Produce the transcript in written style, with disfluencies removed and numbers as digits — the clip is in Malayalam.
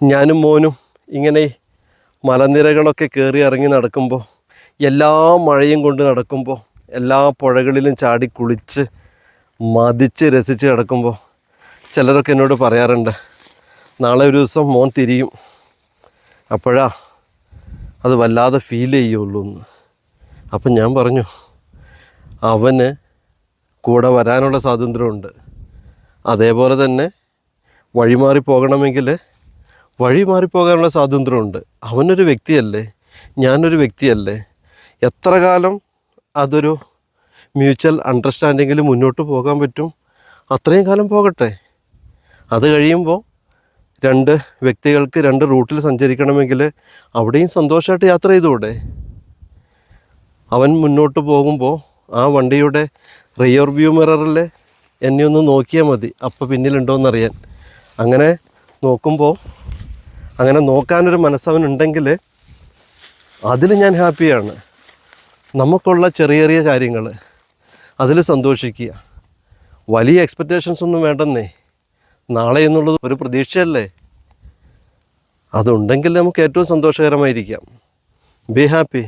ഞാനും മോനും ഇങ്ങനെ മലനിരകളൊക്കെ കയറി ഇറങ്ങി നടക്കുമ്പോൾ, എല്ലാ മഴയും കൊണ്ട് നടക്കുമ്പോൾ, എല്ലാ പുഴകളിലും ചാടി കുളിച്ച് മതിച്ച് രസിച്ച് കിടക്കുമ്പോൾ ചിലരൊക്കെ എന്നോട് പറയാറുണ്ട്, നാളെ ഒരു ദിവസം മോൻ തിരിയും, അപ്പോഴാ അത് വല്ലാതെ ഫീൽ ചെയ്യുള്ളൂ എന്ന്. അപ്പം ഞാൻ പറഞ്ഞു, അവന് കൂടെ വരാനുള്ള സ്വാതന്ത്ര്യമുണ്ട്. അതേപോലെ തന്നെ വഴിമാറി പോകണമെങ്കിൽ വഴി മാറിപ്പോകാനുള്ള സ്വാതന്ത്ര്യമുണ്ട്. അവനൊരു വ്യക്തിയല്ലേ, ഞാനൊരു വ്യക്തിയല്ലേ. എത്ര കാലം അതൊരു മ്യൂച്വൽ അണ്ടർസ്റ്റാൻഡിങ്ങിൽ മുന്നോട്ട് പോകാൻ പറ്റും അത്രയും കാലം പോകട്ടെ. അത് കഴിയുമ്പോൾ രണ്ട് വ്യക്തികൾക്ക് രണ്ട് റൂട്ടിൽ സഞ്ചരിക്കണമെങ്കിൽ അവിടെയും സന്തോഷമായിട്ട് യാത്ര ചെയ്തുകൂടെ? അവൻ മുന്നോട്ട് പോകുമ്പോൾ ആ വണ്ടിയുടെ റിയർ വ്യൂ മിററിൽ എന്നെ ഒന്ന് നോക്കിയാൽ മതി, അപ്പോൾ പിന്നിലുണ്ടോയെന്നറിയാൻ. അങ്ങനെ നോക്കുമ്പോൾ, അങ്ങനെ നോക്കാനൊരു മനസ്സവനുണ്ടെങ്കിൽ അതിൽ ഞാൻ ഹാപ്പിയാണ്. നമുക്കുള്ള ചെറിയ ചെറിയ കാര്യങ്ങൾ അതിൽ സന്തോഷിക്കുക. വലിയ എക്സ്പെക്റ്റേഷൻസ് ഒന്നും വേണ്ടെന്നേ. നാളെ എന്നുള്ളത് ഒരു പ്രതീക്ഷയല്ലേ. അതുണ്ടെങ്കിൽ നമുക്ക് ഏറ്റവും സന്തോഷകരമായിരിക്കാം. Be happy.